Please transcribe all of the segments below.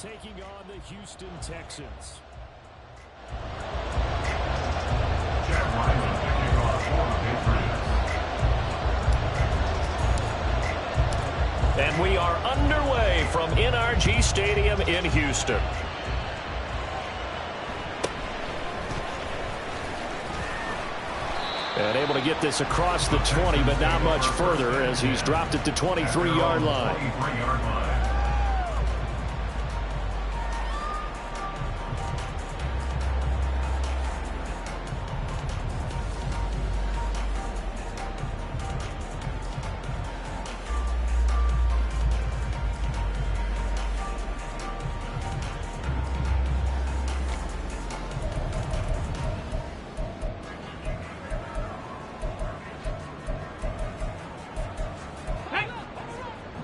taking on the Houston Texans. And we are underway from NRG Stadium in Houston. And able to get this across the 20, but not much further as he's dropped it to 23-yard line.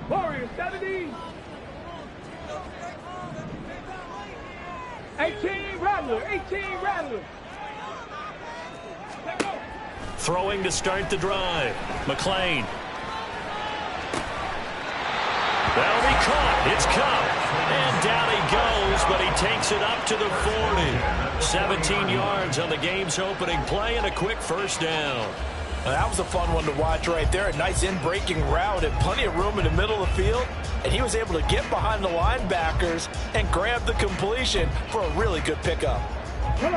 Warriors, 70. 18 Rattler, 18 Rattler. Throwing to start the drive. McLean. That'll be caught. It's Kupp. And down he goes, but he takes it up to the 40. 17 yards on the game's opening play and a quick first down. That was a fun one to watch right there. A nice in-breaking route and plenty of room in the middle of the field. And he was able to get behind the linebackers and grab the completion for a really good pickup.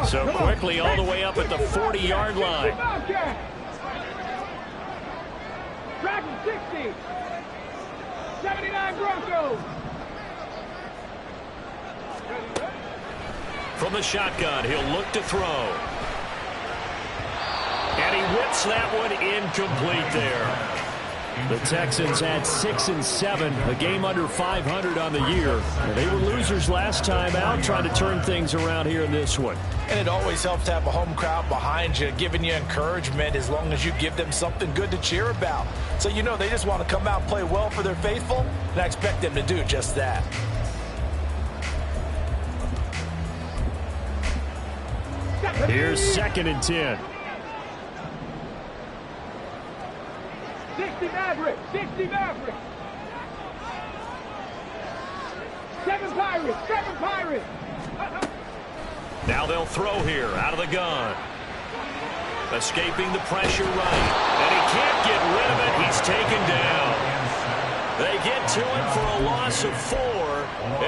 So quickly all the way up at the 40-yard line. Dragon 60. 79 Broncos. From the shotgun, he'll look to throw. And he whips that one incomplete there. The Texans had 6 and 7, a game under 500 on the year. And they were losers last time out, trying to turn things around here in this one. And it always helps to have a home crowd behind you, giving you encouragement as long as you give them something good to cheer about. So you know they just want to come out and play well for their faithful, and I expect them to do just that. Here's 2nd and 10. 60 Maverick, 60 Maverick. 7 Pirates, 7 Pirates. Now they'll throw here out of the gun. Escaping the pressure right. And he can't get rid of it. He's taken down. They get to him for a loss of 4.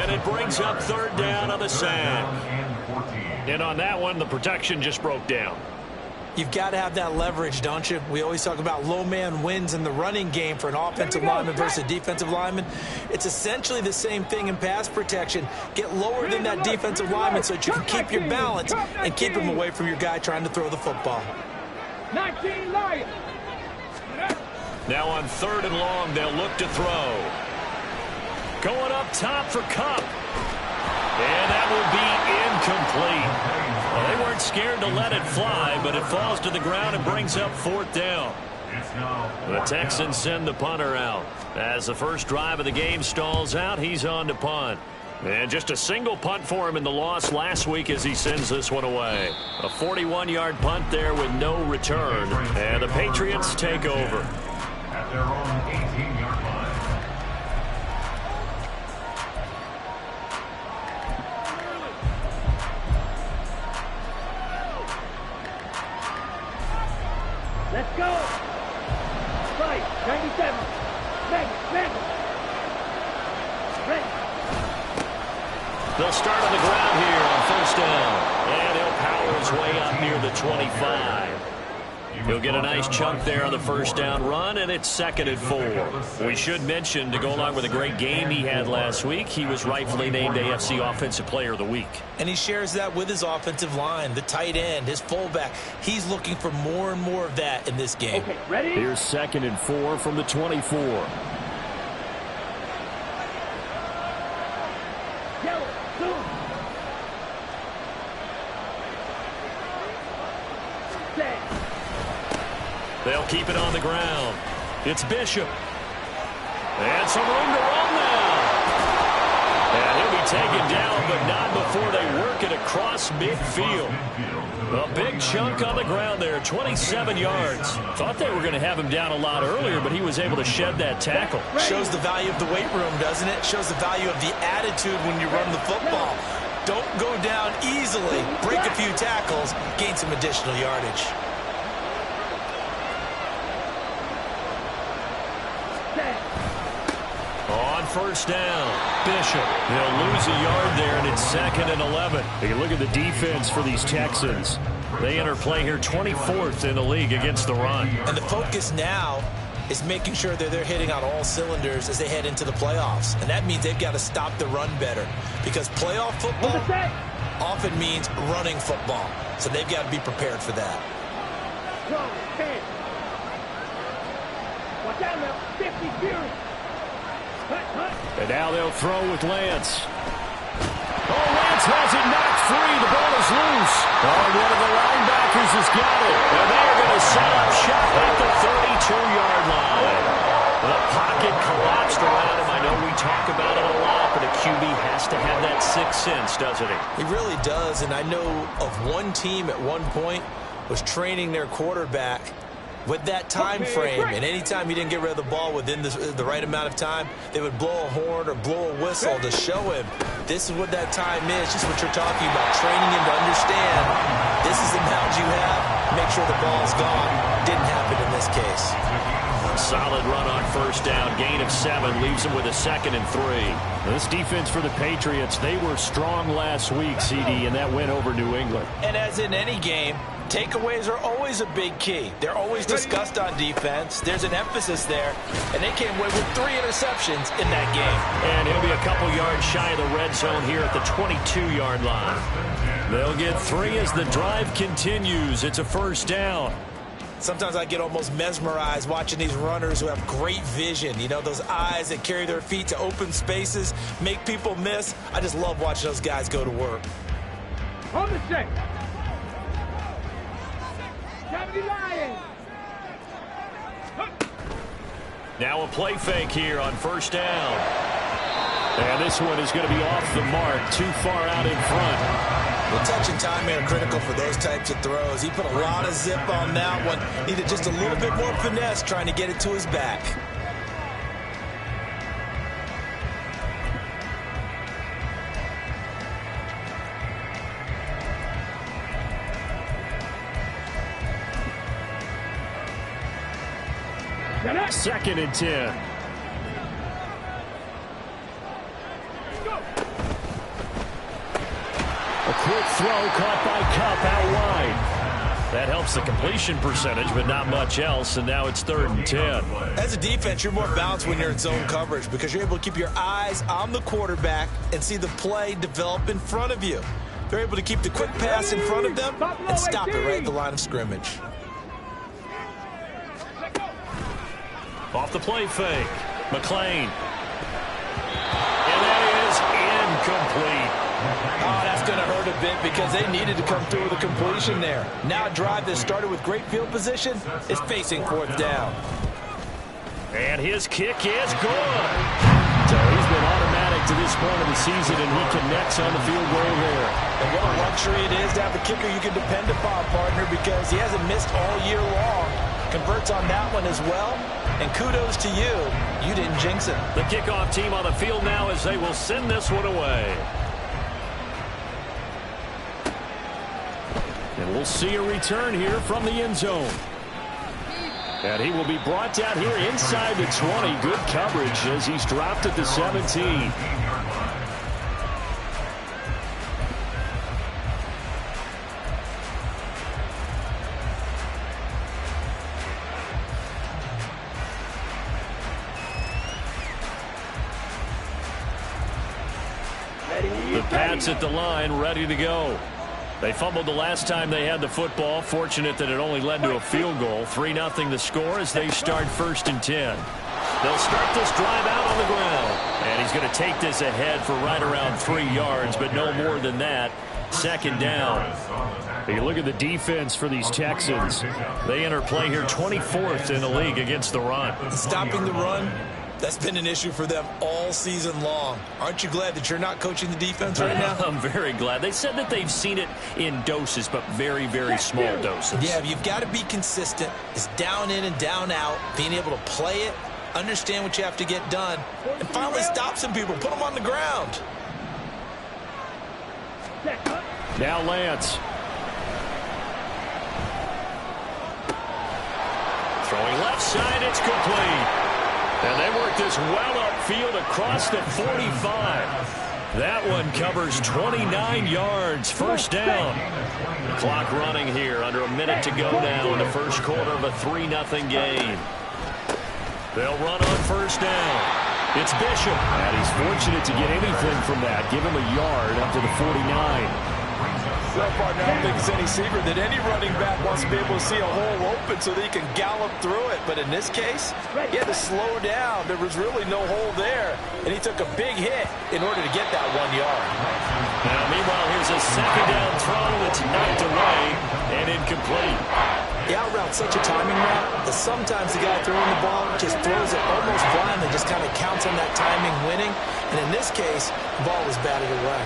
And it brings up 3rd down on the sack. And on that one, the protection just broke down. You've got to have that leverage, don't you? We always talk about low man wins in the running game for an offensive lineman versus a defensive lineman. It's essentially the same thing in pass protection. Get lower than that defensive lineman so that you can keep your balance and keep him away from your guy trying to throw the football. 19 Lions. Now on 3rd and long, they'll look to throw. Going up top for Kupp. And that will be incomplete. Well, they weren't scared to let it fly, but it falls to the ground and brings up 4th down. The Texans send the punter out. As the first drive of the game stalls out, he's on to punt. And just a single punt for him in the loss last week as he sends this one away. A 41-yard punt there with no return. And the Patriots take over. At their own 18-yard line. Let's go. Right, 97. Ready. They'll start on the ground here on 1st down. And he'll power his way up near the 25. He'll get a nice chunk there on the 1st down run, and it's 2nd and 4. We should mention, to go along with a great game he had last week, he was rightfully named AFC Offensive Player of the Week. And he shares that with his offensive line, the tight end, his fullback. He's looking for more and more of that in this game. Okay, ready? Here's 2nd and 4 from the 24. Yellow, zoom. Set. They'll keep it on the ground. It's Bishop. And some room to run now. And he'll be taken down, but not before before they work it across midfield. A big chunk on the ground there, 27 yards. Thought they were going to have him down a lot earlier, but he was able to shed that tackle. Shows the value of the weight room, doesn't it? Shows the value of the attitude when you run the football. Don't go down easily. Break a few tackles, gain some additional yardage. On first down, Bishop. They'll lose a yard there, and it's 2nd and 11. Take a look at the defense for these Texans. They enter play here 24th in the league against the run. And the focus now is making sure that they're hitting on all cylinders as they head into the playoffs. And that means they've got to stop the run better, because playoff football often means running football. So they've got to be prepared for that. Watch out now, 50 Fury. And now they'll throw with Lance. Oh, Lance has it knocked free. The ball is loose. Oh, one of the linebackers has got it. And they are going to set up shop at the 32-yard line. The pocket collapsed around him. I know we talk about it a lot, but a QB has to have that sixth sense, doesn't he? He really does, and I know of one team at one point was training their quarterback with that time frame, and anytime he didn't get rid of the ball within the right amount of time, they would blow a horn or blow a whistle to show him this is what that time is, just what you're talking about, training him to understand this is the amount you have, make sure the ball's gone. Didn't happen in this case. Solid run on first down, gain of 7, leaves him with a 2nd and 3. This defense for the Patriots, they were strong last week, CD, and that went over New England. And as in any game, takeaways are always a big key. They're always discussed on defense. There's an emphasis there, and they came away with 3 interceptions in that game. And he'll be a couple yards shy of the red zone here at the 22-yard line. They'll get 3 as the drive continues. It's a first down. Sometimes I get almost mesmerized watching these runners who have great vision. You know, those eyes that carry their feet to open spaces, make people miss. I just love watching those guys go to work. On the check. 70 Lions. Now a play fake here on first down. And this one is going to be off the mark, too far out in front. Well, touch and time are critical for those types of throws. He put a lot of zip on that one. Needed just a little bit more finesse trying to get it to his back. Second and 10. A quick throw caught by Kupp out wide. That helps the completion percentage, but not much else, and now it's 3rd and 10. As a defense, you're more balanced when you're in zone coverage because you're able to keep your eyes on the quarterback and see the play develop in front of you. They're able to keep the quick pass in front of them and stop it right at the line of scrimmage. Off the play fake, McLean. And that is incomplete. Oh, that's going to hurt a bit because they needed to come through with a completion there. Now a drive that started with great field position is facing 4th down. And his kick is good. So he's been automatic to this point of the season, and he connects on the field goal there. And what a luxury it is to have a kicker you can depend upon, partner, because he hasn't missed all year long. Converts on that one as well. And kudos to you. You didn't jinx him. The kickoff team on the field now as they will send this one away. And we'll see a return here from the end zone. And he will be brought down here inside the 20. Good coverage as he's dropped at the 17. The Pats at the line, ready to go. They fumbled the last time they had the football. Fortunate that it only led to a field goal. 3-0 the score as they start 1st and 10. They'll start this drive out on the ground. And he's going to take this ahead for right around 3 yards, but no more than that. 2nd down. You look at the defense for these Texans. They enter play here 24th in the league against the run. Stopping the run That's been an issue for them all season long. Aren't you glad that you're not coaching the defense right now? I'm very glad. They said that they've seen it in doses, but very, very small doses. Yeah, you've got to be consistent. It's down in and down out, being able to play it, understand what you have to get done, and finally stop some people, put them on the ground. Now Lance. Throwing left side, it's complete. And they work this well upfield across the 45. That one covers 29 yards, first down. The clock running here, under a minute to go now in the first quarter of a 3-0 game. They'll run on first down. It's Bishop. And he's fortunate to get anything from that. Give him a yard up to the 49. Well, partner, I don't think it's any secret that any running back wants to be able to see a hole open so that he can gallop through it. But in this case, he had to slow down. There was really no hole there, and he took a big hit in order to get that 1 yard. Now, meanwhile, here's a second down throw that's knocked away and incomplete. The out route's such a timing route that sometimes the guy throwing the ball just throws it almost blindly, just kind of counts on that timing winning. And in this case, the ball was batted away.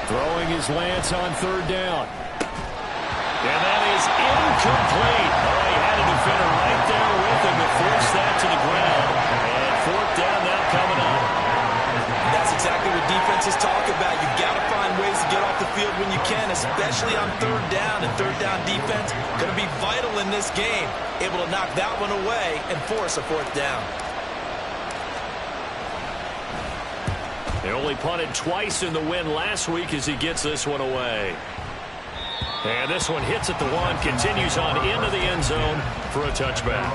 Throwing his Lance on third down. And that is incomplete. Oh, he had a defender right there with him to force that to the ground. And fourth down now coming up. That's exactly what defenses talk about. You've got to find ways to get off the field when you can, especially on third down. And third down defense going to be vital in this game. Able to knock that one away and force a fourth down. They only punted twice in the win last week as he gets this one away. And this one hits at the one, continues on into the end zone for a touchback.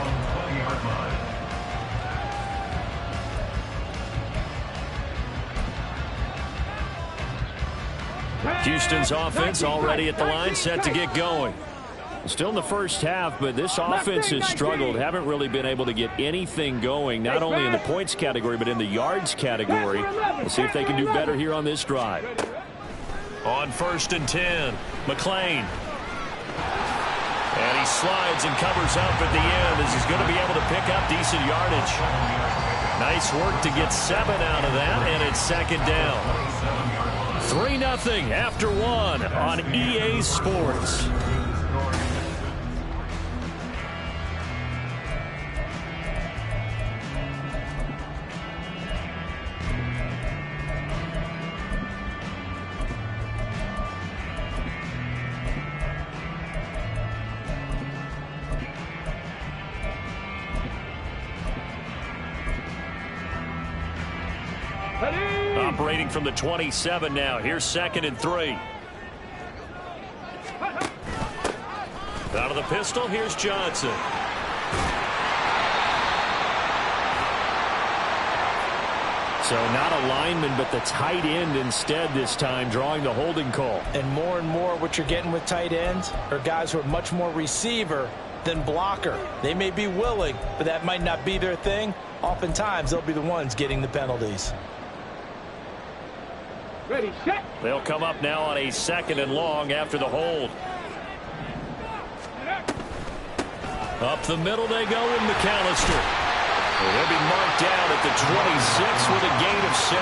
Houston's offense already at the line, set to get going. Still in the first half, but this offense has struggled. Haven't really been able to get anything going, not only in the points category, but in the yards category. We'll see if they can do better here on this drive. On 1st and 10, McClain. And he slides and covers up at the end as he's going to be able to pick up decent yardage. Nice work to get 7 out of that, and it's second down. 3-0 after 1 on EA Sports. Operating from the 27 now. Here's 2nd and 3. Out of the pistol, here's Johnson. So not a lineman, but the tight end instead this time, drawing the holding call. And more what you're getting with tight ends are guys who are much more receiver than blocker. They may be willing, but that might not be their thing. Oftentimes, they'll be the ones getting the penalties. Ready, set. They'll come up now on a 2nd and long after the hold. Up the middle they go with McAllister. They'll be marked down at the 26 with a gain of 7.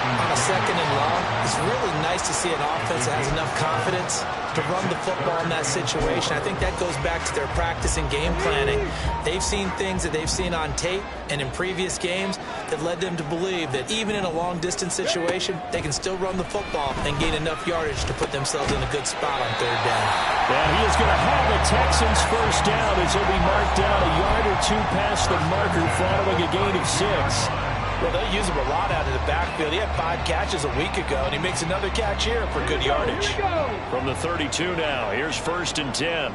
On a 2nd and long, it's really nice to see an offense that has enough confidence to run the football in that situation. I think that goes back to their practice and game planning. They've seen things that they've seen on tape and in previous games that led them to believe that even in a long-distance situation, they can still run the football and gain enough yardage to put themselves in a good spot on third down. And he is going to have the Texans first down as he'll be marked down a yard or two past the marker following a gain of 6. Well, they use him a lot out of the backfield. He had 5 catches a week ago, and he makes another catch here for good yardage. From the 32 now, here's 1st and 10.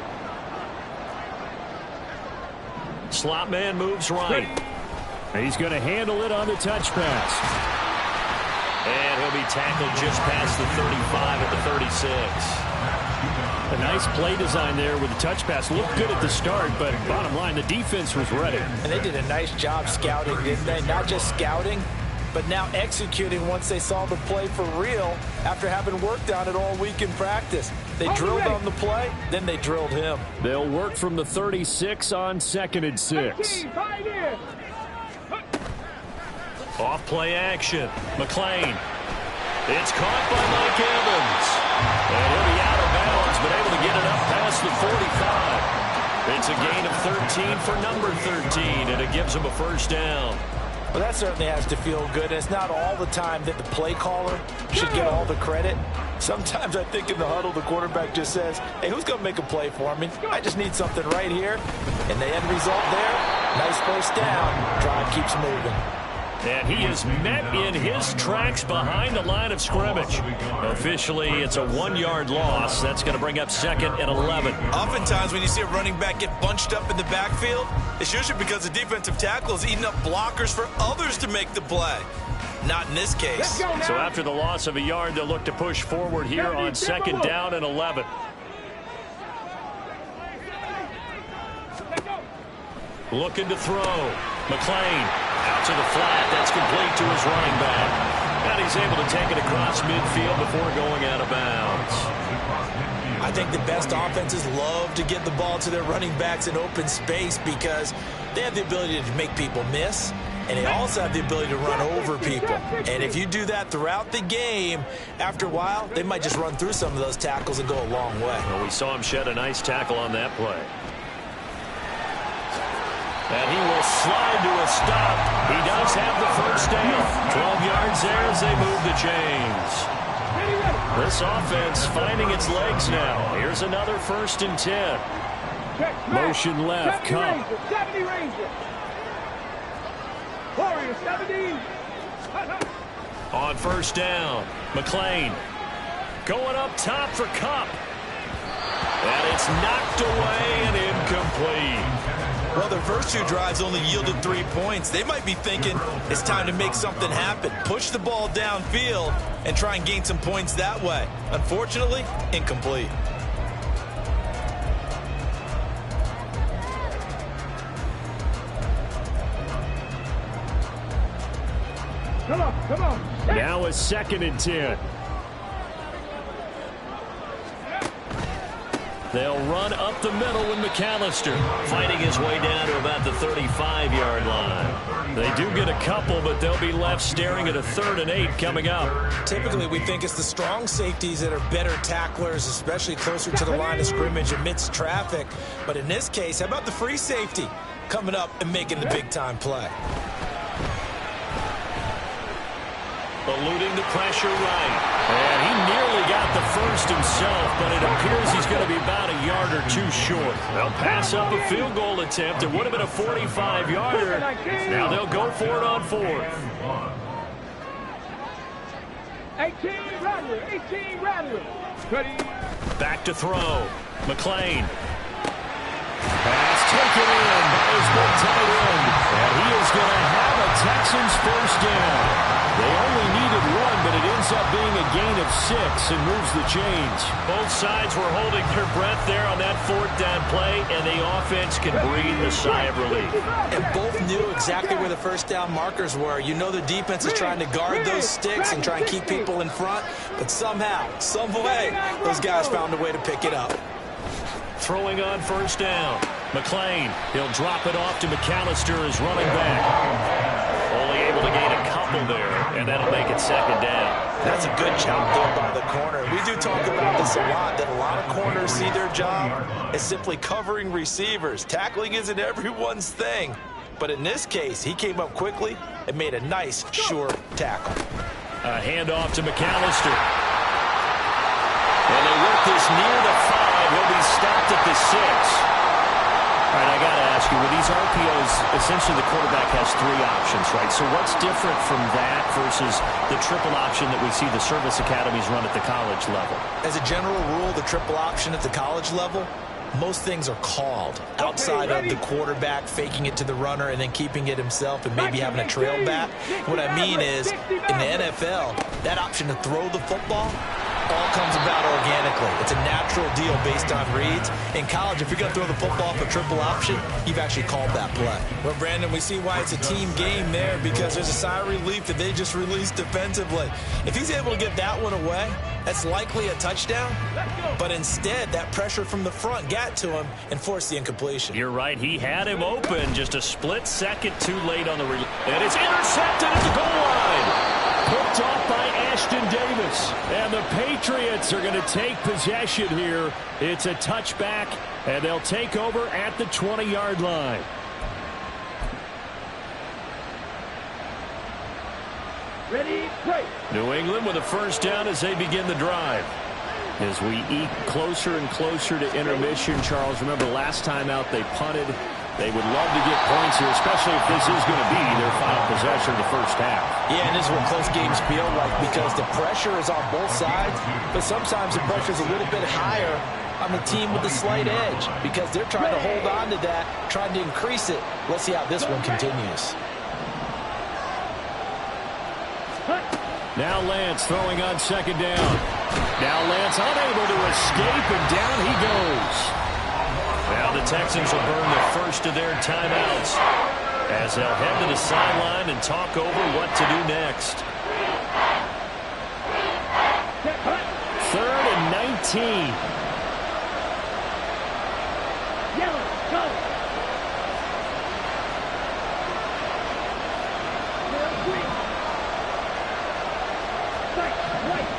Slot man moves right. He's going to handle it on the touch pass. And he'll be tackled just past the 35 at the 36. A nice play design there with the touch pass. Looked good at the start, but bottom line, the defense was ready. And they did a nice job scouting, didn't they? Not just scouting, but now executing once they saw the play for real after having worked on it all week in practice. They drilled on the play, then they drilled him. They'll work from the 36 on 2nd and 6. Off play action. McClain. It's caught by Mike Evans. And he'll be out of bounds, but able to get it up past the 45. It's a gain of 13 for number 13, and it gives him a first down. Well, that certainly has to feel good. It's not all the time that the play caller should get all the credit. Sometimes I think in the huddle, the quarterback just says, hey, who's going to make a play for me? I just need something right here. And the end result there, nice first down. Drive keeps moving. And he is met in his tracks behind the line of scrimmage. Officially, it's a 1-yard loss. That's going to bring up 2nd and 11. Oftentimes when you see a running back get bunched up in the backfield, it's usually because the defensive tackle is eating up blockers for others to make the play. Not in this case. So after the loss of a yard, they'll look to push forward here on 2nd down and 11. Looking to throw. McClain out to the flat. That's complete to his running back. And he's able to take it across midfield before going out of bounds. I think the best offenses love to get the ball to their running backs in open space because they have the ability to make people miss, and they also have the ability to run over people. And if you do that throughout the game, after a while, they might just run through some of those tackles and go a long way. Well, we saw him shed a nice tackle on that play. And he will slide to a stop. He does have the first down. 12 yards there as they move the chains. This offense finding its legs now. Here's another 1st and 10. Motion left. Cup. 70 Ranger. Warrior 70. On 1st down, McClain going up top for Cup. And it's knocked away and incomplete. Well, their first 2 drives only yielded 3 points. They might be thinking it's time to make something happen. Push the ball downfield and try and gain some points that way. Unfortunately, incomplete. Come on. Now a 2nd and 10. They'll run up the middle with McAllister, fighting his way down to about the 35-yard line. They do get a couple, but they'll be left staring at a 3rd and 8 coming up. Typically, we think it's the strong safeties that are better tacklers, especially closer to the line of scrimmage amidst traffic. But in this case, how about the free safety coming up and making the big-time play? Eluding the pressure right. And he nearly got the first himself, but it appears he's going to be about a yard or 2 short. They'll pass up a field goal attempt. It would have been a 45-yarder. Now they'll go for it on 4th. 18 Rattler. Back to throw. McClain. Pass taken in by his big tight end. And he is going to have a Texans first down. They only needed 1, but it ends up being a gain of 6 and moves the chains. Both sides were holding their breath there on that 4th down play, and the offense can breathe a sigh of relief. And both knew exactly where the first down markers were. You know the defense is trying to guard those sticks and try and keep people in front, but somehow, some way, those guys found a way to pick it up. Throwing on 1st down. McClain, he'll drop it off to McAllister as running back. Only able to gain a couple there, and that'll make it 2nd down. That's a good job there by the corner. We do talk about this a lot, that a lot of corners see their job as simply covering receivers. Tackling isn't everyone's thing. But in this case, he came up quickly and made a nice, sure tackle. A handoff to McAllister. And they work this near the 5. He'll be stopped at the 6. All right, I got to ask you, with these RPOs, essentially the quarterback has 3 options, right? So what's different from that versus the triple option that we see the service academies run at the college level? As a general rule, the triple option at the college level, most things are called outside of the quarterback faking it to the runner and then keeping it himself and maybe having a trail back. What I mean is, in the NFL, that option to throw the football all comes about organically. It's a natural deal based on reads. In college, if you're going to throw the football for triple option, you've actually called that play. Well, Brandon, we see why it's a team game there because there's a sigh of relief that they just released defensively. If he's able to get that one away, that's likely a touchdown. But instead, that pressure from the front got to him and forced the incompletion. You're right. He had him open just a split second too late on the release. And it's intercepted at the goal line. Picked off by Ashton Davis. And the Patriots are going to take possession here. It's a touchback, and they'll take over at the 20-yard line. Ready, play. New England with a first down as they begin the drive. As we eke closer and closer to intermission, Charles, remember last time out they punted. They would love to get points here, especially if this is going to be their final possession of the first half. Yeah, and this is what close games feel like because the pressure is on both sides, but sometimes the pressure is a little bit higher on the team with the slight edge because they're trying to hold on to that, trying to increase it. Let's see how this one continues. Now Lance throwing on second down. Now Lance unable to escape, and down he goes. Now the Texans will burn the first of their timeouts as they'll head to the sideline and talk over what to do next. 3rd and 19. Yellow, go. Green. White.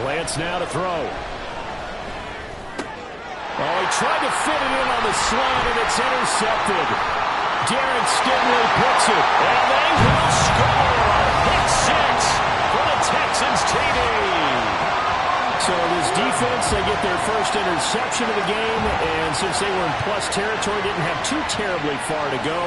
Lance now to throw. Oh, he tried to fit it in on the slant, and it's intercepted. Darren Stingley picks it, and they will score. Pick 6 for the Texans TD. So this defense, they get their first interception of the game, and since they were in plus territory, didn't have too terribly far to go,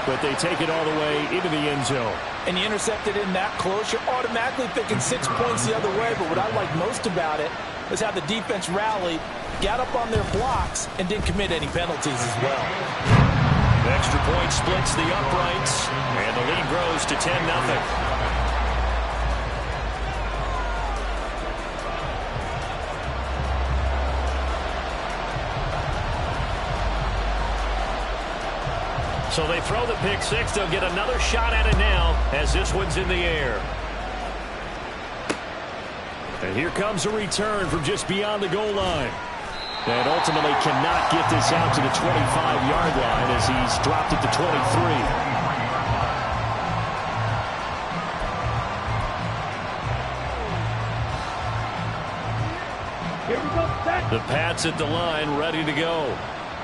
but they take it all the way into the end zone. And you intercepted in that close, you're automatically thinking 6 points the other way, but what I like most about it is how the defense rallied, got up on their blocks, and didn't commit any penalties as well. The extra point splits the uprights, and the lead grows to 10-0. So they throw the pick 6. They'll get another shot at it now as this one's in the air. And here comes a return from just beyond the goal line. And ultimately cannot get this out to the 25-yard line as he's dropped it to 23. Here we go, set. The Pats at the line, ready to go.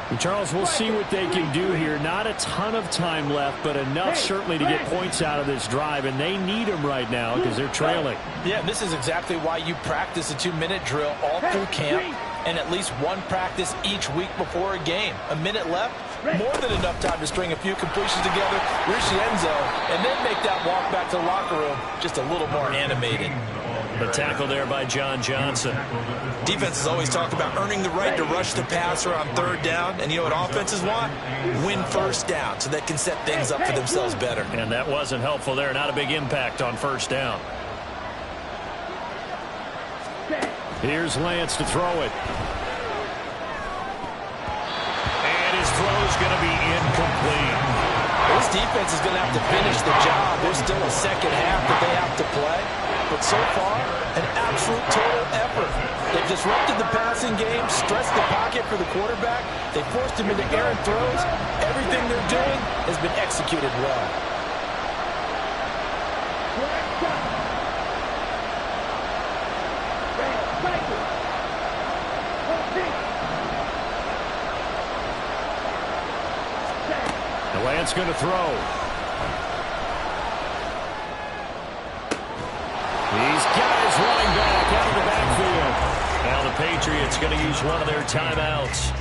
And Charles, we'll see what they can do here. Not a ton of time left, but enough certainly to get points out of this drive, and they need them right now because they're trailing. Yeah, this is exactly why you practice a 2-minute drill all through camp and at least one practice each week before a game. A minute left, more than enough time to string a few completions together, reach the end zone, and then make that walk back to the locker room just a little more animated. The tackle there by John Johnson. Defenses always talk about earning the right to rush the passer on 3rd down, and you know what offenses want? Win first down so they can set things up for themselves better. And that wasn't helpful there. Not a big impact on first down. Here's Lance to throw it. And his throw's going to be incomplete. This defense is going to have to finish the job. There's still a second half that they have to play. But so far, an absolute total effort. They've disrupted the passing game, stressed the pocket for the quarterback. They forced him into errant throws. Everything they're doing has been executed well. The Lance going to throw. He's got his running back out of the backfield. Now the Patriots going to use one of their timeouts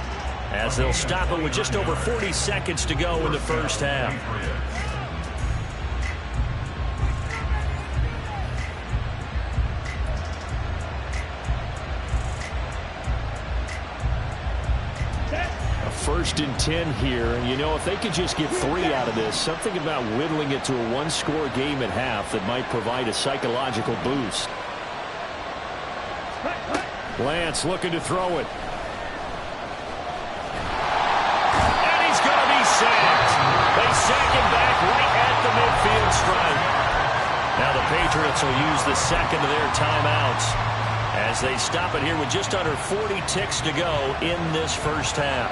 as they'll stop it with just over 40 seconds to go in the first half. A 1st and 10 here, and you know if they could just get 3 out of this, something about whittling it to a one-score game at half that might provide a psychological boost. Lance looking to throw it. second back right at the midfield stripe. Now the Patriots will use the second of their timeouts as they stop it here with just under 40 ticks to go in this first half.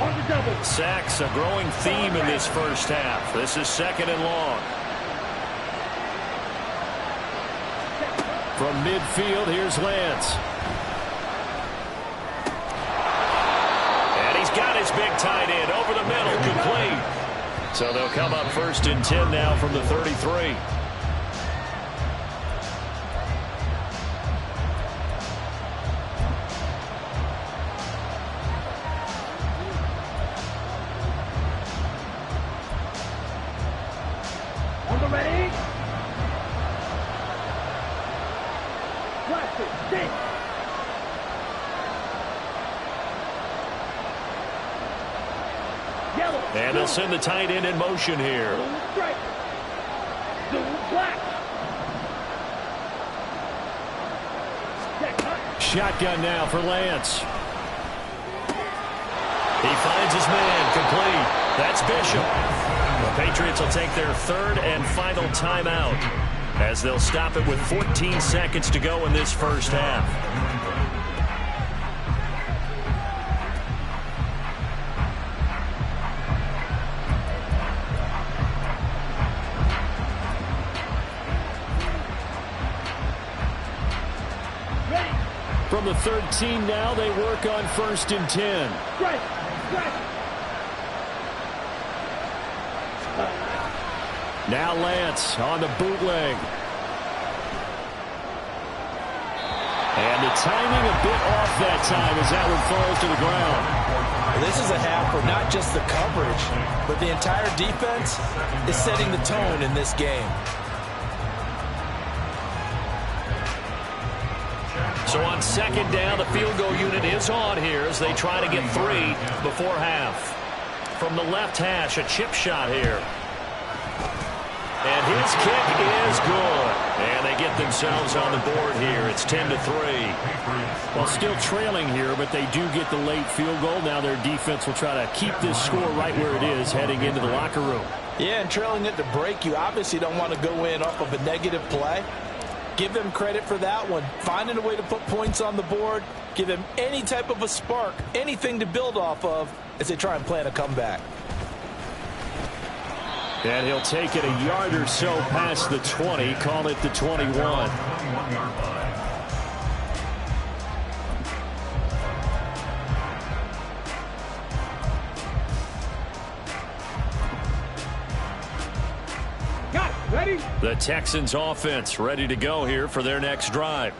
On the double. Sacks, a growing theme in this first half. This is second and long. From midfield, here's Lance. And he's got his big tight end over the middle, complete. So they'll come up first and 10 now from the 33. On the ready. Blast it. Six. Yellow. And they'll send the tight end in motion here. Zoom strike. Zoom black. Check cut. Shotgun now for Lance. He finds his man, complete. That's Bishop. The Patriots will take their third and final timeout as they'll stop it with 14 seconds to go in this first half. Ready. From the 13 now, they work on first and 10. Strike. Strike. Now Lance on the bootleg. And the timing a bit off that time as that one falls to the ground. This is a half where not just the coverage, but the entire defense is setting the tone in this game. So on second down, the field goal unit is on here as they try to get 3 before half. From the left hash, a chip shot here. And his kick is good. And they get themselves on the board here. It's 10-3. Well, still trailing here, but they do get the late field goal. Now their defense will try to keep this score right where it is heading into the locker room. Yeah, and trailing it to break, you obviously don't want to go in off of a negative play. Give them credit for that one. Finding a way to put points on the board. Give them any type of a spark, anything to build off of as they try and plan a comeback. And he'll take it a yard or so past the 20, call it the 21. Got it. Ready. The Texans offense ready to go here for their next drive.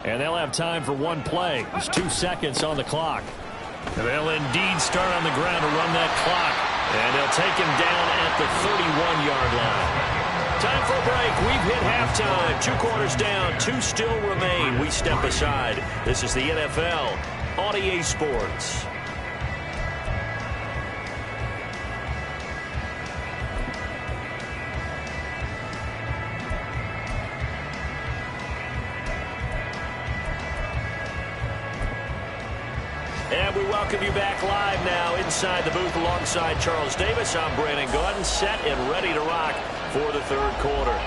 And they'll have time for one play. There's 2 seconds on the clock. And they'll indeed start on the ground to run that clock. And they'll take him down at the 31-yard line. Time for a break. We've hit halftime. 2 quarters down. 2 still remain. We step aside. This is the NFL on EA Sports. And we welcome you back live now inside the booth alongside Charles Davis. I'm Brandon Gaudin, set and ready to rock for the third quarter.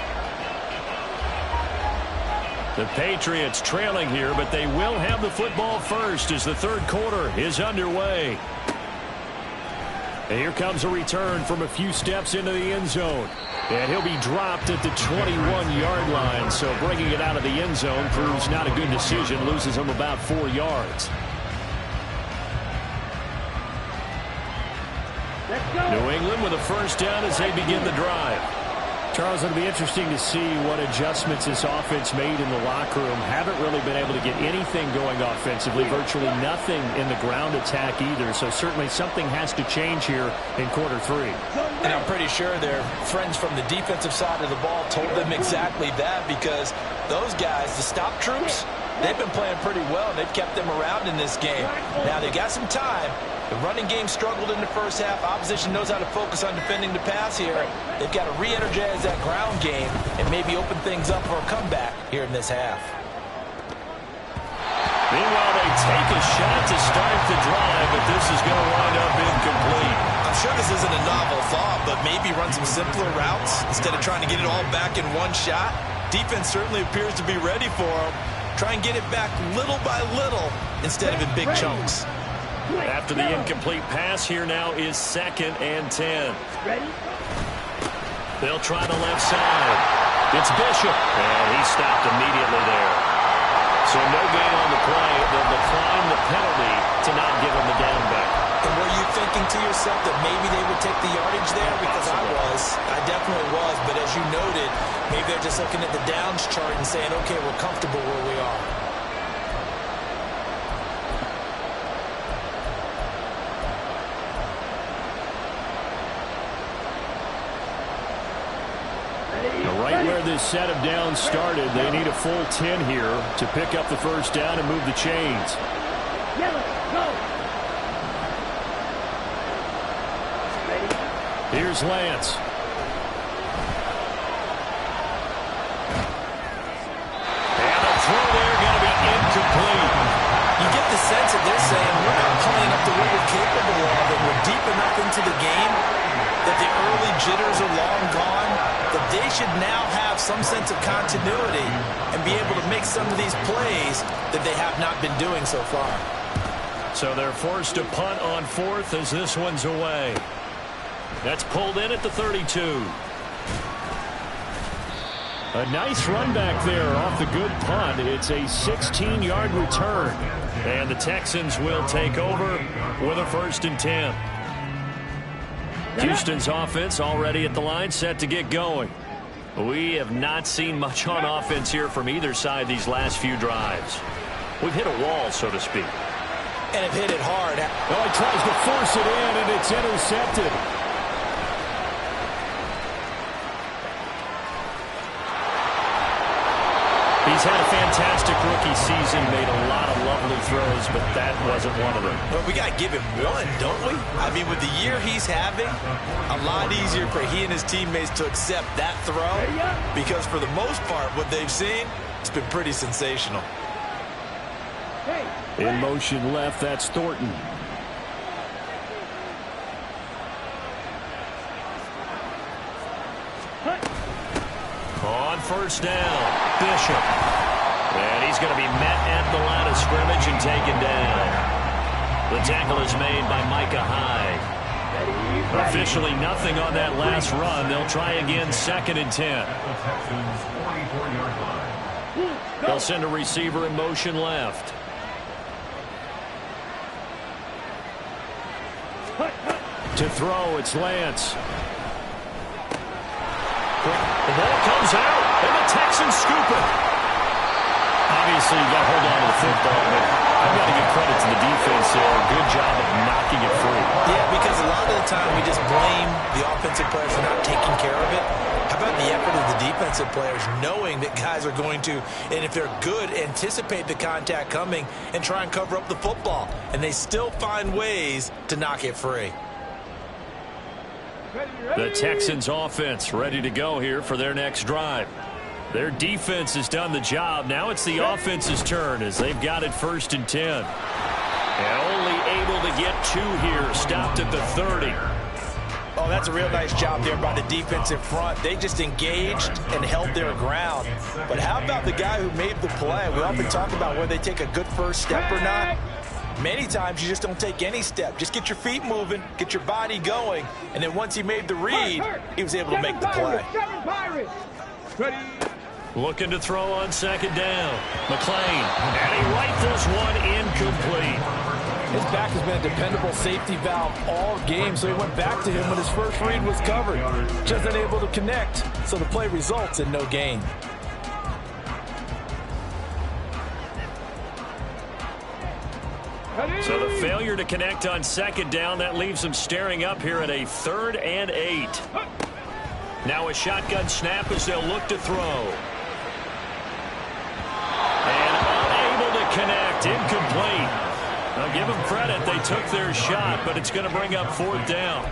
The Patriots trailing here, but they will have the football first as the third quarter is underway. And here comes a return from a few steps into the end zone. And he'll be dropped at the 21-yard line. So bringing it out of the end zone proves not a good decision. Loses him about 4 yards. New England with a first down as they begin the drive. Charles, it'll be interesting to see what adjustments this offense made in the locker room. Haven't really been able to get anything going offensively. Virtually nothing in the ground attack either. So certainly something has to change here in quarter 3. And I'm pretty sure their friends from the defensive side of the ball told them exactly that, because those guys, the stop troops, they've been playing pretty well, and they've kept them around in this game. Now they got some time. The running game struggled in the first half. Opposition knows how to focus on defending the pass here. They've got to re-energize that ground game and maybe open things up for a comeback here in this half. Meanwhile, they take a shot to start the drive, but this is going to wind up incomplete. I I'm sure this isn't a novel thought, but maybe run some simpler routes instead of trying to get it all back in one shot. Defense certainly appears to be ready for him. Try and get it back little by little instead of in big chunks. After the incomplete pass, here now is 2nd and 10. Ready? They'll try the left side. It's Bishop, and he stopped immediately there. So no gain on the play. They'll decline the penalty to not give him the down back. And were you thinking to yourself that maybe they would take the yardage there? Because I definitely was. But as you noted, maybe they're just looking at the downs chart and saying, okay, we're comfortable where we are. Right where this set of downs started, they need a full 10 here to pick up the first down and move the chains. Yellow, go. Ready? Here's Lance. And the throw there going to be incomplete. You get the sense that they're saying we're not playing up to what we're capable of, and we're deep enough into the game that the early jitters are long gone, that they should now have some sense of continuity and be able to make some of these plays that they have not been doing so far. So they're forced to punt on 4th as this one's away. That's pulled in at the 32. A nice run back there off the good punt. It's a 16-yard return. And the Texans will take over with a 1st and 10. Houston's offense already at the line, set to get going. We have not seen much on offense here from either side these last few drives. We've hit a wall, so to speak. And have hit it hard. Oh, he tries to force it in, and it's intercepted. He's had a fantastic rookie season, made a lot of lovely throws, but that wasn't one of them. Well, we got to give him one, don't we? I mean, with the year he's having, a lot easier for he and his teammates to accept that throw, because for the most part, what they've seen, it's been pretty sensational. Hey, In motion left, that's Thornton. On 1st down, Bishop. And he's going to be met at the line of scrimmage and taken down. The tackle is made by Micah Hyde. Officially nothing on that last run. They'll try again, 2nd and 10. They'll send a receiver in motion left. To throw, it's Lance. The ball comes out, and the Texans scoop it. Obviously, you got to hold on to the football, but I've got to give credit to the defense there. Good job of knocking it free. Yeah, because a lot of the time we just blame the offensive players for not taking care of it. How about the effort of the defensive players knowing that guys are going to, and if they're good, anticipate the contact coming and try and cover up the football. And they still find ways to knock it free. The Texans offense ready to go here for their next drive. Their defense has done the job. Now it's the offense's turn as they've got it 1st and 10. And only able to get 2 here. Stopped at the 30. Oh, that's a real nice job there by the defensive front. They just engaged and held their ground. But how about the guy who made the play? We often talk about whether they take a good first step or not. Many times you just don't take any step. Just get your feet moving, get your body going, and then once he made the read, he was able to make the play. Ready? Looking to throw on 2nd down. McClain, and he rifles one incomplete. His back has been a dependable safety valve all game, so he went back to him when his first read was covered. Just unable to connect, so the play results in no gain. So the failure to connect on 2nd down, that leaves them staring up here at a 3rd and 8. Now a shotgun snap as they'll look to throw. And unable to connect, incomplete. Now give them credit, they took their shot, but it's going to bring up 4th down.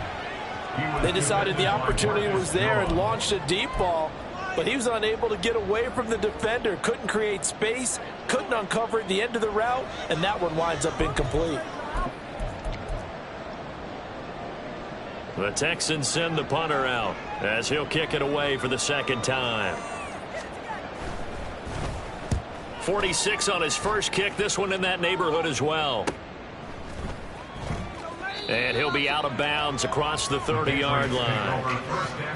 They decided the opportunity was there and launched a deep ball, but he was unable to get away from the defender, couldn't create space, couldn't uncover at the end of the route, and that one winds up incomplete. The Texans send the punter out as he'll kick it away for the second time. 46 on his first kick. This one in that neighborhood as well. And he'll be out of bounds across the 30-yard line.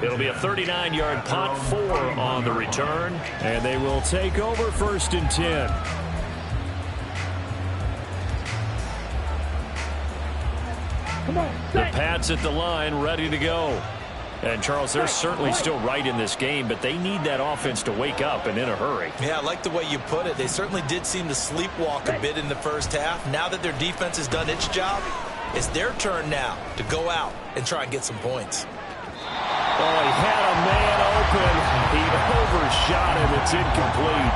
It'll be a 39-yard punt, 4 on the return. And they will take over 1st and 10. Come on, The set. Pats at the line, ready to go. And, Charles, they're certainly still right in this game, but they need that offense to wake up and in a hurry. Yeah, I like the way you put it. They certainly did seem to sleepwalk a bit in the first half. Now that their defense has done its job, it's their turn now to go out and try and get some points. Oh, he had a man open. He overshot him. It's incomplete.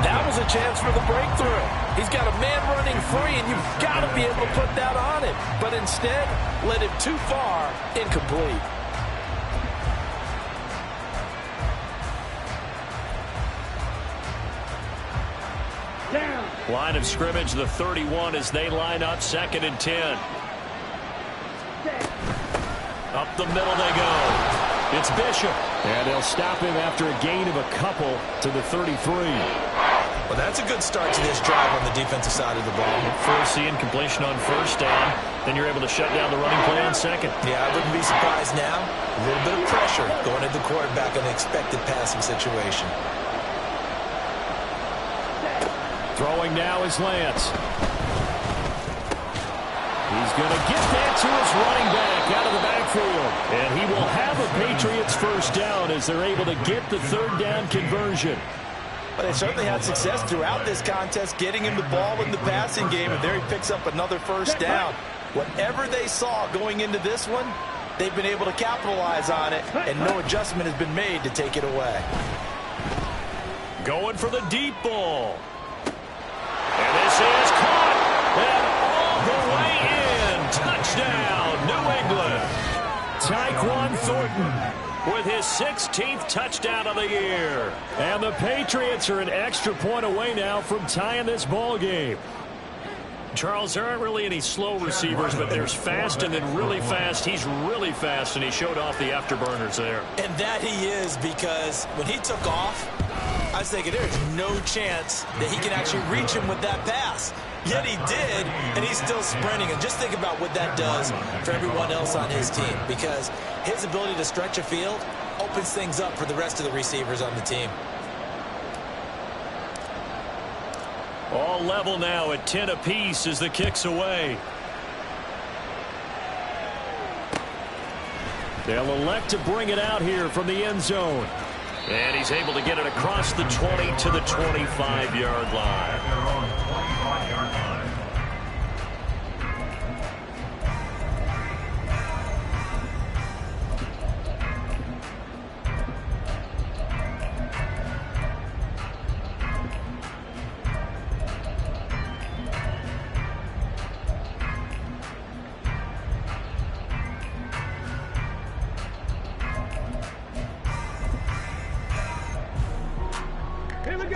That was a chance for the breakthrough. He's got a man running free, and you've got to be able to put that on him. But instead, led him too far, incomplete. Down. Line of scrimmage, the 31 as they line up, 2nd and 10. Set. Up the middle they go. It's Bishop. And they'll stop him after a gain of a couple to the 33. Well, that's a good start to this drive on the defensive side of the ball. Force the incompletion on 1st down. Then you're able to shut down the running play on 2nd. Yeah, I wouldn't be surprised now. A little bit of pressure going at the quarterback on an expected passing situation. Throwing now is Lance. He's going to get that to his running back out of the backfield. And he will have a Patriots 1st down as they're able to get the 3rd down conversion. But they certainly had success throughout this contest getting him the ball in the passing game, and there he picks up another 1st down. Whatever they saw going into this one, they've been able to capitalize on it, and no adjustment has been made to take it away. Going for the deep ball. And this is caught. And all the way in. Touchdown, New England. Tyquan Thornton With his 16th touchdown of the year. And the Patriots are an extra point away now from tying this ball game. Charles, there aren't really any slow receivers, but there's fast and then really fast. He's really fast, and he showed off the afterburners there. And that he is, because when he took off, I was thinking there's no chance that he can actually reach him with that pass. Yet he did, and he's still sprinting. And just think about what that does for everyone else on his team, because his ability to stretch a field opens things up for the rest of the receivers on the team. All level now at 10 apiece as the kick's away. They'll elect to bring it out here from the end zone. And he's able to get it across the 20 to the 25-yard line. At their own 25-yard line.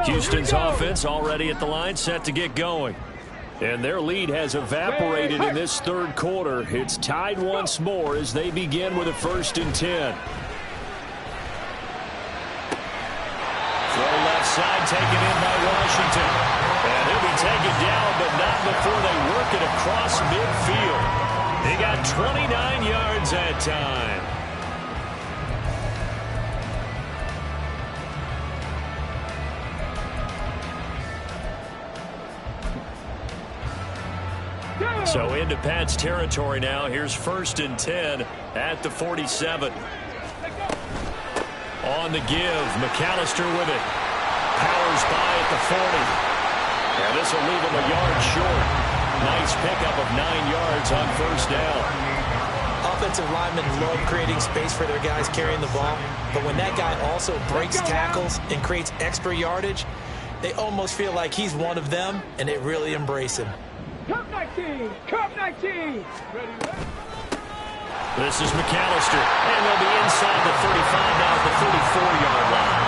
Houston's offense already at the line, set to get going. And their lead has evaporated in this 3rd quarter. It's tied once more as they begin with a 1st and 10. Throw left side, taken in by Washington. And he'll be taken down, but not before they work it across midfield. They got 29 yards that time. So into Pat's territory now. Here's 1st and 10 at the 47. On the give, McAllister with it. Powers by at the 40. And this will leave him a yard short. Nice pickup of 9 yards on 1st down. Offensive linemen love creating space for their guys carrying the ball, but when that guy also breaks tackles and creates extra yardage, they almost feel like he's one of them, and they really embrace him. Cup 19! Cup 19! This is McAllister, and they'll be inside the 35 now at the 34-yard line.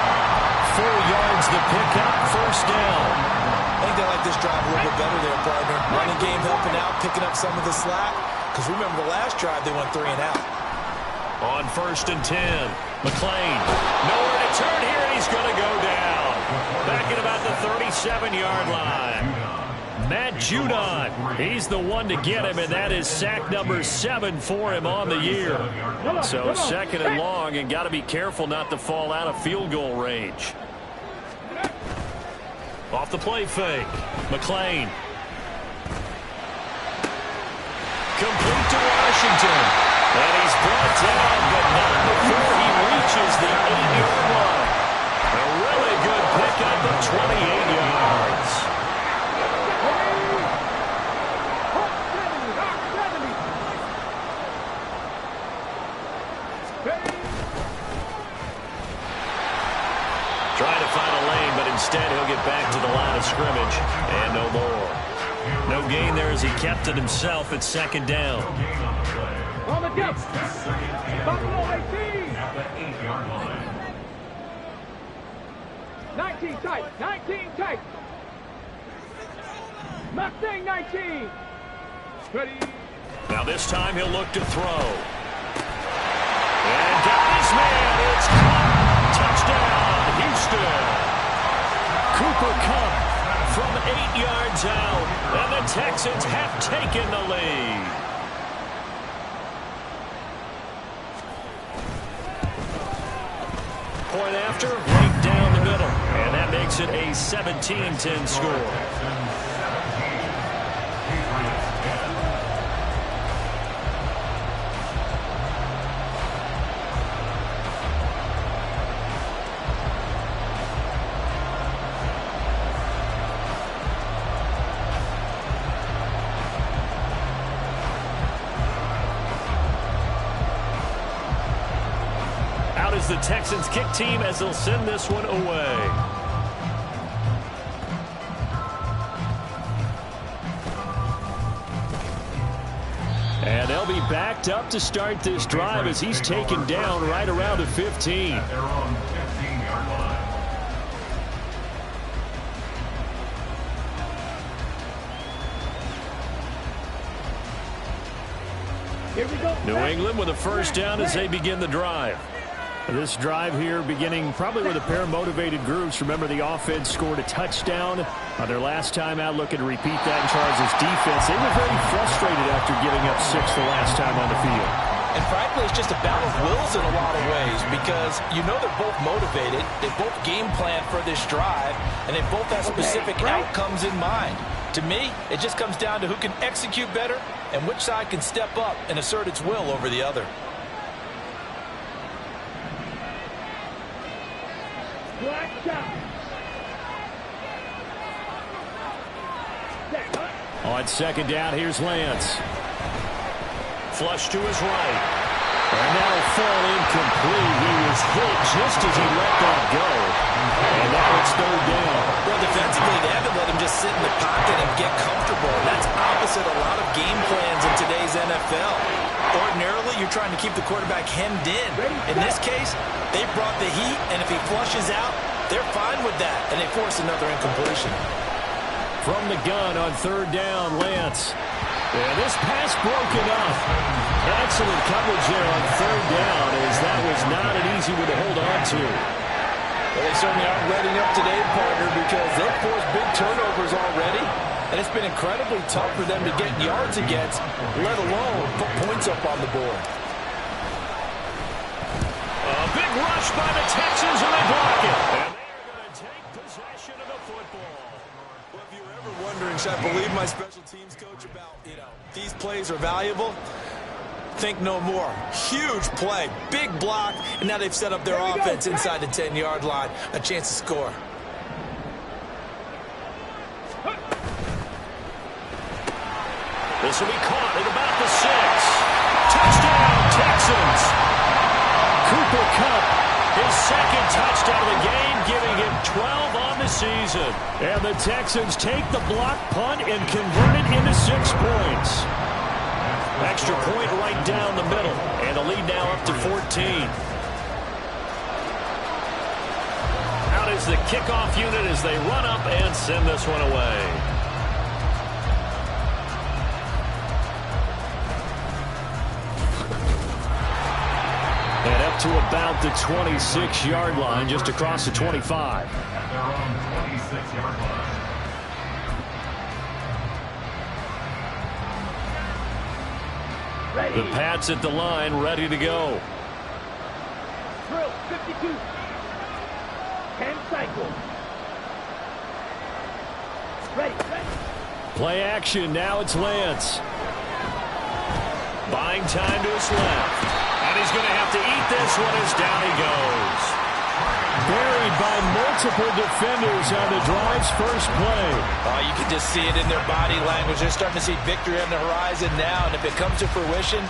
4 yards the pickup, 1st down. I think they like this drive a little bit better there, partner. Running game helping out, picking up some of the slack. Because remember the last drive, they went 3 and out. On 1st and 10. McLean. Nowhere to turn here, and he's going to go down. Back at about the 37-yard line. Matt Judon, he's the one to get him, and that is sack number 7 for him on the year. So 2nd and long, and got to be careful not to fall out of field goal range. Off the play fake. McLean. Complete to Washington. And he's brought down, but not before he reaches the 8-yard line. A really good pickup of 28 yards. Trying to find a lane, but instead he'll get back to the line of scrimmage. And no more. No gain there as he kept it himself at 2nd down. On the depth. Buffalo 18. 19 tight. 19 tight. Mustang 19. Ready. Now this time he'll look to throw. And got his man. It's caught. Touchdown, Houston. Cooper Kupp from 8 yards out. And the Texans have taken the lead. Point after, right down the middle. And that makes it a 17-10 score. The Texans kick team as they'll send this one away. And they'll be backed up to start this drive as he's taken down right around the 15. At their own 15-yard line. Here we go. New England with a first down as they begin the drive. This drive here beginning probably with a pair of motivated groups. Remember, the offense scored a touchdown on their last time out, looking to repeat that in Charles' defense. They were very frustrated after giving up 6 the last time on the field. And frankly, it's just a battle of wills in a lot of ways because you know they're both motivated. They both game plan for this drive, and they both have specific outcomes in mind. To me, it just comes down to who can execute better and which side can step up and assert its will over the other. Black shot. On 2nd down, here's Lance. Flush to his right. And that'll fall incomplete. He was hit just as he let that go. And now it's 3rd down. Well, defensively, they haven't let him just sit in the pocket and get comfortable. That's opposite a lot of game plans in today's NFL. Ordinarily, you're trying to keep the quarterback hemmed in. In this case, they brought the heat, and if he flushes out, they're fine with that, and they force another incompletion. From the gun on 3rd down, Lance. And this pass broken up. Excellent coverage there on 3rd down, as that was not an easy one to hold on to. Well, they certainly aren't letting up today, partner, because they've forced big turnovers already. And it's been incredibly tough for them to get yards against, let alone put points up on the board. A big rush by the Texans, and they block it. And they are going to take possession of the football. Well, if you were ever wondering, should I believe my special teams coach about, these plays are valuable? Think no more. Huge play, big block, and now they've set up their offense inside the 10-yard line. A chance to score. This will be caught at about the 6. Touchdown, Texans. Cooper Kupp, his 2nd touchdown of the game, giving him 12 on the season. And the Texans take the block punt and convert it into 6 points. Extra point right down the middle, and the lead now up to 14. Out is the kickoff unit as they run up and send this one away. to about the 26-yard line, just across the 25. At their own 26-yard line. The Pats at the line, ready to go. Drill 52. 10 cycles. Ready. Play action. Now it's Lance. Buying time to his left. And he's going to have to eat this one as down he goes. Buried by multiple defenders on the drive's first play. Oh, you can just see it in their body language. They're starting to see victory on the horizon now, and if it comes to fruition,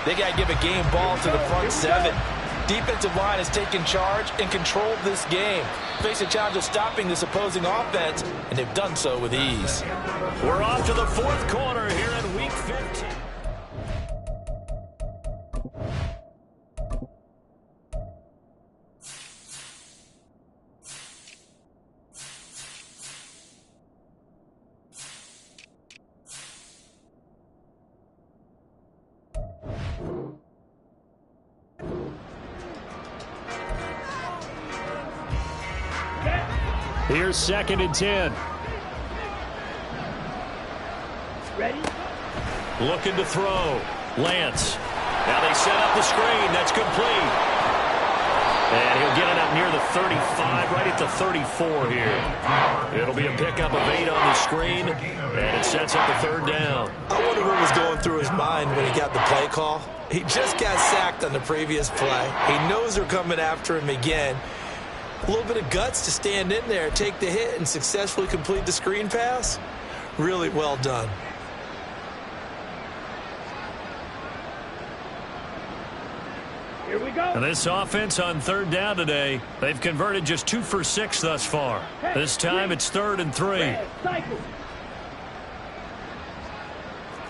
they got to give a game ball to the front seven. Defensive line has taken charge and controlled this game. Face a challenge of stopping this opposing offense, and they've done so with ease. We're off to the fourth quarter here in Week 15. Here's 2nd and 10. Ready? Looking to throw. Lance. Now they set up the screen. That's complete. And he'll get it up near the 35, right at the 34 here. It'll be a pickup of 8 on the screen, and it sets up the 3rd down. I wonder what was going through his mind when he got the play call. He just got sacked on the previous play. He knows they're coming after him again. A little bit of guts to stand in there, take the hit, and successfully complete the screen pass. Really well done. Here we go. And this offense on 3rd down today, they've converted just 2 for 6 thus far. This time it's 3rd and 3. Red, cycle.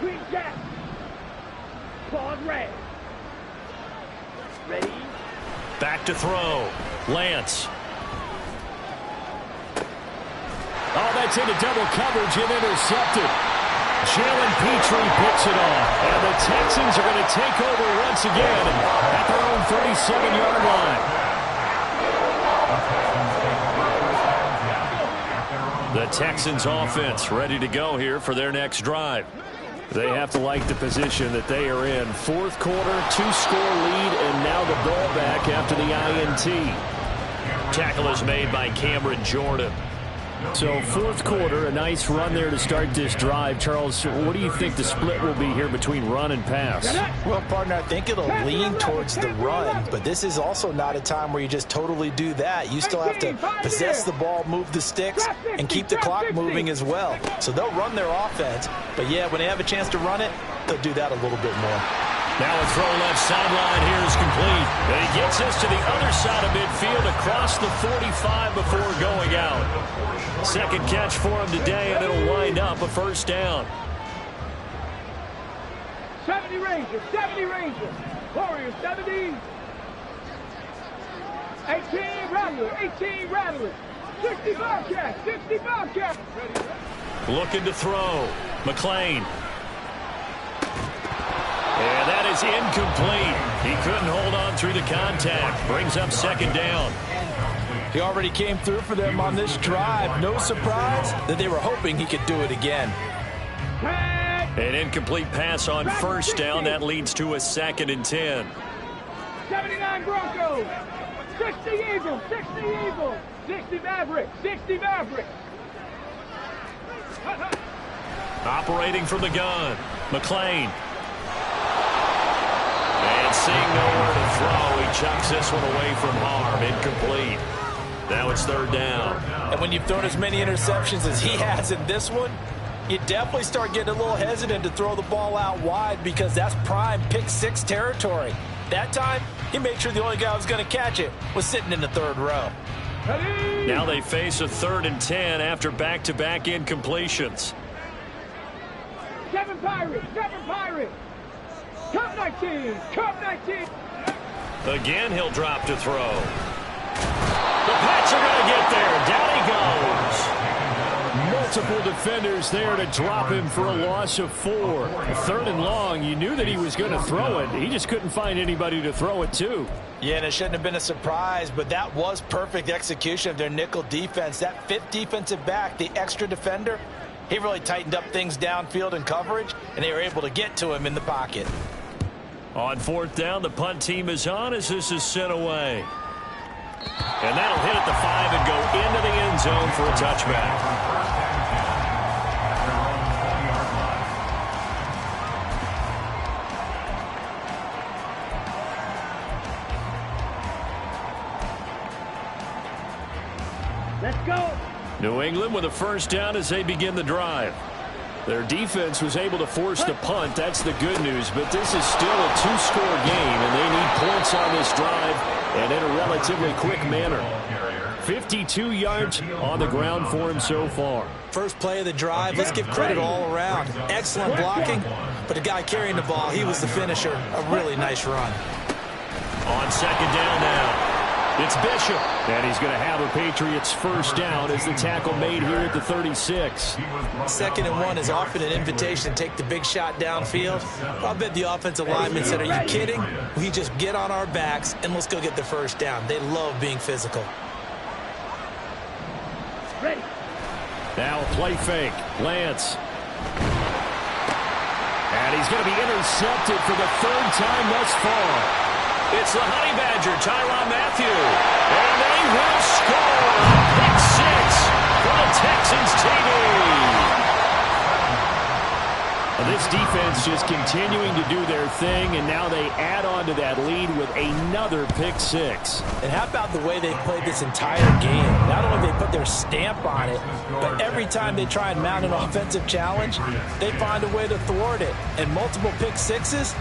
Green jack. Claws red. Ready? Back to throw. Lance. Oh, that's into double coverage and intercepted. Jalen Petrie picks it off. And the Texans are going to take over once again at their own 37-yard line. The Texans offense ready to go here for their next drive. They have to like the position that they are in. 4th quarter, 2-score lead, and now the ball back after the INT. Tackle is made by Cameron Jordan. So 4th quarter, a nice run there to start this drive. Charles, what do you think the split will be here between run and pass? Well, partner, I think it'll lean towards the run, but this is also not a time where you just totally do that. You still have to possess the ball, move the sticks, and keep the clock moving as well. So they'll run their offense, but yeah, when they have a chance to run it, they'll do that a little bit more. Now a throw left sideline here is complete. And he gets this to the other side of midfield across the 45 before going out. 2nd catch for him today, and it'll wind up a 1st down. 70 Rangers, 70 Rangers. Warriors, 70. 18 Rattler, 18 Rattler. 60 Bobcats, 60 Bobcats. Looking to throw. McClain. And that is incomplete. He couldn't hold on through the contact. Brings up 2nd down. He already came through for them on this drive. No surprise that they were hoping he could do it again. An incomplete pass on 1st down. That leads to a 2nd and 10. 79 Broncos. 60 Eagles, 60 Eagles. 60 Mavericks, 60 Mavericks. Operating from the gun. McClain. And seeing nowhere to throw, he chucks this one away from harm. Incomplete. Now it's 3rd down. And when you've thrown as many interceptions as he has in this one, you definitely start getting a little hesitant to throw the ball out wide because that's prime pick 6 territory. That time, he made sure the only guy who was going to catch it was sitting in the 3rd row. Now they face a 3rd and 10 after back-to-back incompletions. Kevin Pirates, Kevin Pirates. Cup 19, Cup 19. Again, he'll drop to throw. The Pats are going to get there. Down he goes. multiple defenders there to drop him for a loss of 4. 3rd and long, you knew that he was going to throw it. He just couldn't find anybody to throw it to. Yeah, and it shouldn't have been a surprise, but that was perfect execution of their nickel defense. That 5th defensive back, the extra defender, he really tightened up things downfield in coverage, and they were able to get to him in the pocket. On 4th down, the punt team is on as this is sent away. And that'll hit at the 5 and go into the end zone for a touchback. Let's go. New England with a 1st down as they begin the drive. Their defense was able to force the punt. That's the good news. But this is still a 2-score game, and they need points on this drive and in a relatively quick manner. 52 yards on the ground for him so far. First play of the drive, let's give credit all around. Excellent blocking, but the guy carrying the ball, he was the finisher. A really nice run. On 2nd down now, it's Bishop. And he's going to have a Patriots 1st down as the tackle made here at the 36. 2nd and 1 is often an invitation to take the big shot downfield. I bet the offensive linemen said, are you kidding? We just get on our backs and let's go get the 1st down. They love being physical. Ready. Now a play fake. Lance. And he's going to be intercepted for the 3rd time thus far. It's the Honey Badger, Tyrann Mathieu. And they will score a pick 6 for the Texans TV. This defense just continuing to do their thing, and now they add on to that lead with another pick 6. And how about the way they played this entire game? Not only they put their stamp on it, but every time they try and mount an offensive challenge, they find a way to thwart it. And multiple pick 6s,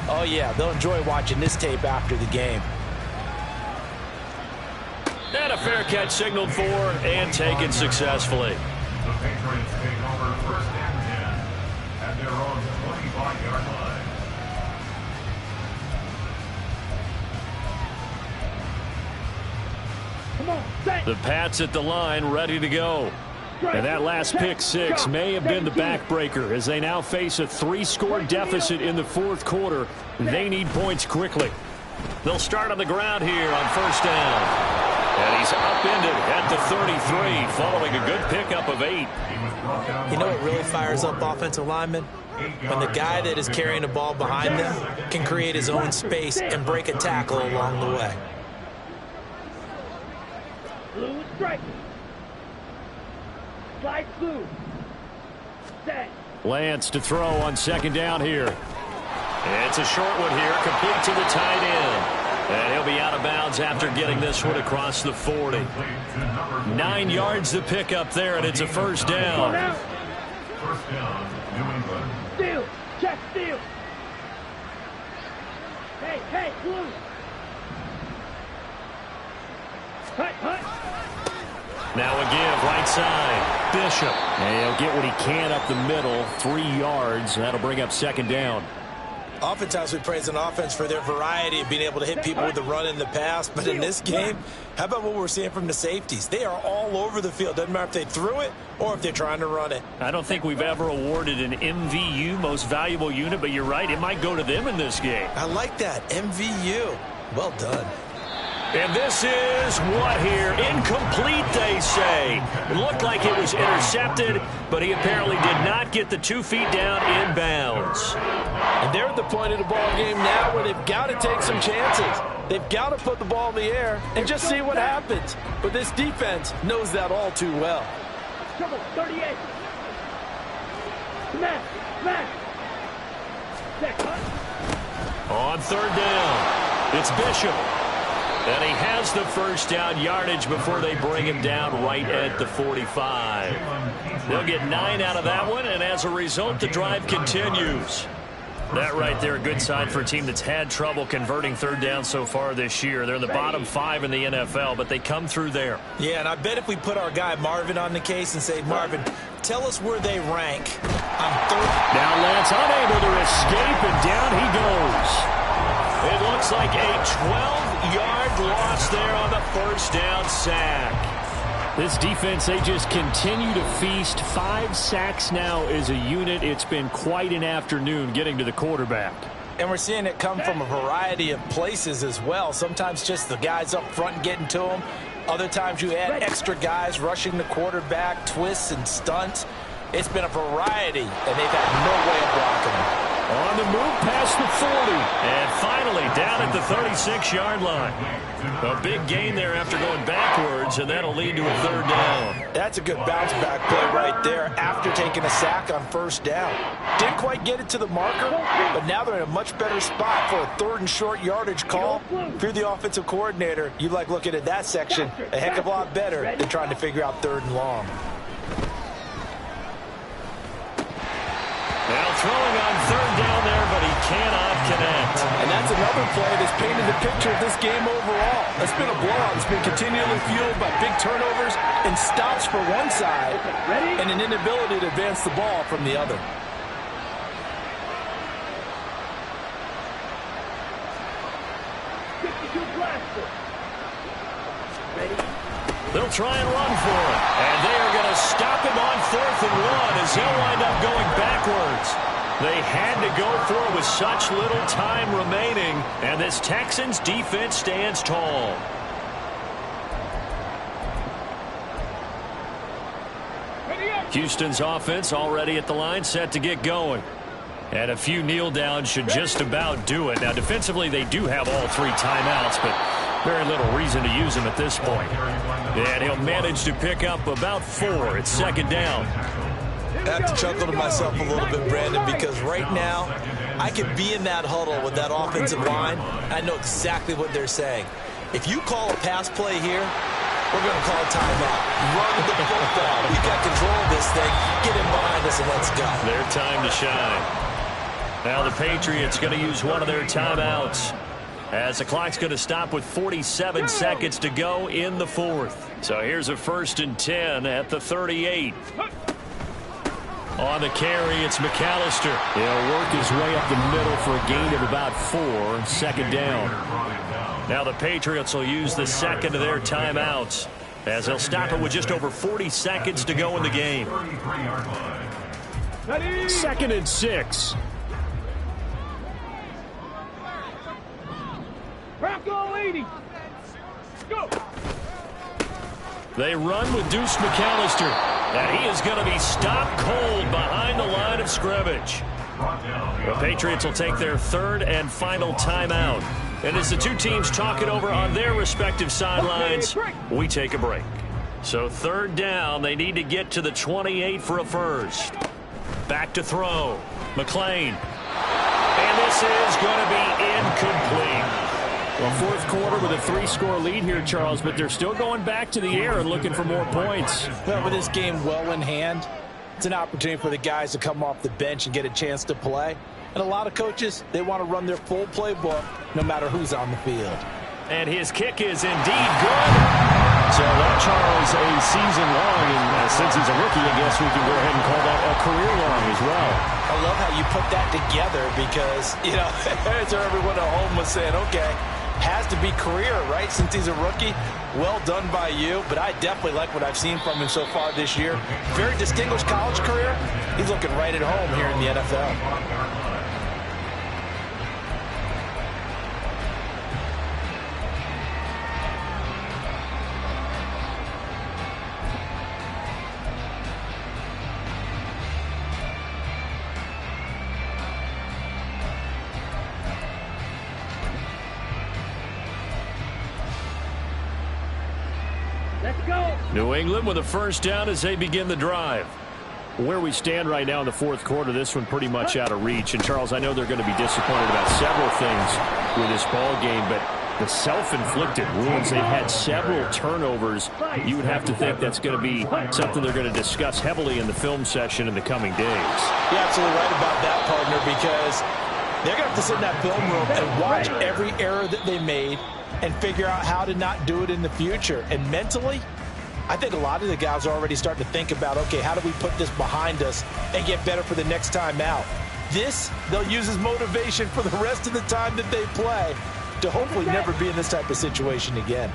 oh yeah, they'll enjoy watching this tape after the game. And a fair catch signaled for and taken successfully. The Patriots take over 1st and 10 at their own 25-yard line. Come on, set. The Pats at the line, ready to go. And that last pick 6 may have been the backbreaker as they now face a 3-score deficit in the 4th quarter. They need points quickly. They'll start on the ground here on 1st down. And he's upended at the 33 following a good pickup of 8. You know what really fires up offensive linemen? When the guy that is carrying the ball behind them can create his own space and break a tackle along the way. Blue strike. Slide blue. Set. Lance to throw on 2nd down here. It's a short one here, complete to the tight end. And he'll be out of bounds after getting this one across the 40. 9 yards to pick up there, and it's a 1st down. 1st down, New England. Steal. Check steal. Hey, hey, blue. Hut, hut. Now a give, right side. Bishop. And he'll get what he can up the middle, 3 yards. That'll bring up 2nd down. Oftentimes we praise an offense for their variety of being able to hit people with the run in the pass. But in this game, how about what we're seeing from the safeties? They are all over the field. Doesn't matter if they threw it or if they're trying to run it. I don't think we've ever awarded an MVU, most valuable unit, but you're right. It might go to them in this game. I like that. MVU. Well done. And this is what here? Incomplete, they say. It looked like it was intercepted, but he apparently did not get the 2 feet down in bounds. And they're at the point of the ball game now where they've got to take some chances. They've got to put the ball in the air and just see what happens. But this defense knows that all too well. Trouble, 38. Smash, smash. Check, hut. On 3rd down, it's Bishop. And he has the 1st down yardage before they bring him down right at the 45. They'll get 9 out of that one, and as a result, the drive continues. That right there, a good sign for a team that's had trouble converting 3rd down so far this year. They're in the bottom 5 in the NFL, but they come through there. Yeah, and I bet if we put our guy Marvin on the case and say, Marvin, tell us where they rank on 3rd. Now Lance unable to escape, and down he goes. It looks like a 12-yard loss there on the 1st down sack. This defense, they just continue to feast. 5 sacks now as a unit. It's been quite an afternoon getting to the quarterback. And we're seeing it come from a variety of places as well. Sometimes just the guys up front getting to them. Other times you add extra guys rushing the quarterback, twists and stunts. It's been a variety, and they've had no way of blocking them. On the move past the 40. And finally down at the 36-yard line. A big gain there after going backwards, and that'll lead to a 3rd down. That's a good bounce-back play right there after taking a sack on 1st down. Didn't quite get it to the marker, but now they're in a much better spot for a 3rd and short yardage call. If you're the offensive coordinator, you like looking at that section a heck of a lot better than trying to figure out 3rd and long. Now throwing on 3rd down there, but he cannot connect. And that's another play that's painted the picture of this game overall. It's been a blowout. It's been continually fueled by big turnovers and stops for one side and an inability to advance the ball from the other. They'll try and run for it. And they are going to stop him on 4th and 1 as he'll wind up going backwards. They had to go for it with such little time remaining, and this Texans defense stands tall. Houston's offense already at the line, set to get going. And a few kneel downs should just about do it. Now, defensively, they do have all 3 timeouts, but very little reason to use them at this point. And he'll manage to pick up about 4. It's 2nd down. I have to chuckle to myself a little bit, Brandon, because right now I could be in that huddle with that offensive line. I know exactly what they're saying. If you call a pass play here, we're going to call a timeout. Run the football. We got control of this thing. Get him behind us and let's go. Their time to shine. Now the Patriots going to use one of their timeouts as the clock's going to stop with 47 seconds to go in the 4th. So here's a 1st and 10 at the 38. On the carry, it's McAllister. He'll work his way up the middle for a gain of about 4. 2nd down. Now the Patriots will use the 2nd of their timeouts as they'll stop it with just over 40 seconds to go in the game. 2nd and 6. Bronco 80. Go. They run with Deuce McAllister, and he is going to be stopped cold behind the line of scrimmage. The Patriots will take their 3rd and final timeout. And as the 2 teams talk it over on their respective sidelines, we take a break. So 3rd down, they need to get to the 28 for a 1st. Back to throw. McClain. And this is going to be incomplete. Well, 4th quarter with a 3-score lead here, Charles, but they're still going back to the air and looking for more points. Well, with this game well in hand, it's an opportunity for the guys to come off the bench and get a chance to play. And a lot of coaches, they want to run their full playbook no matter who's on the field. And his kick is indeed good. So that, Charles, a season long, and since he's a rookie, I guess we can go ahead and call that a career long as well. I love how you put that together because, you know, as everyone at home was saying, okay, has to be career, right, since he's a rookie. Well done by you, but I definitely like what I've seen from him so far this year. Very distinguished college career. He's looking right at home here in the NFL. New England with a 1st down as they begin the drive. Where we stand right now in the 4th quarter, this one pretty much out of reach. And, Charles, I know they're going to be disappointed about several things with this ball game, but the self-inflicted wounds, they've had several turnovers. You would have to think that's going to be something they're going to discuss heavily in the film session in the coming days. You're absolutely right about that, partner, because they're going to have to sit in that film room and watch every error that they made and figure out how to not do it in the future. And mentally, I think a lot of the guys are already starting to think about, okay, how do we put this behind us and get better for the next time out? This, they'll use as motivation for the rest of the time that they play to hopefully never be in this type of situation again.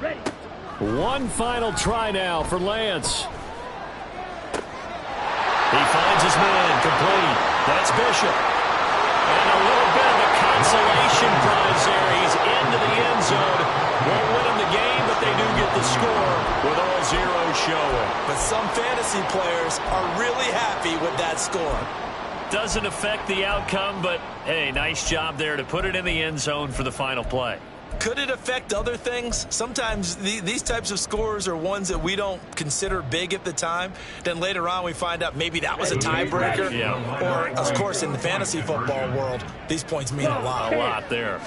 Ready. One final try now for Lance. He finds his man, complete. That's Bishop. And a little bit of a consolation prize there. He's into the end zone. Won't win him the game, but they do get the score with all zeros showing. But some fantasy players are really happy with that score. Doesn't affect the outcome, but, hey, nice job there to put it in the end zone for the final play. Could it affect other things? Sometimes these types of scores are ones that we don't consider big at the time. Then later on we find out maybe that was a tiebreaker. Yeah. Or, of course, in the fantasy football world, these points mean a lot. A lot there.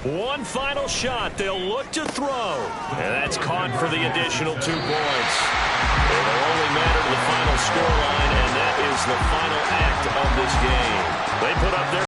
One final shot. They'll look to throw. And that's caught for the additional 2 points. It'll only matter to the final scoreline, and that is the final act of this game. They put up their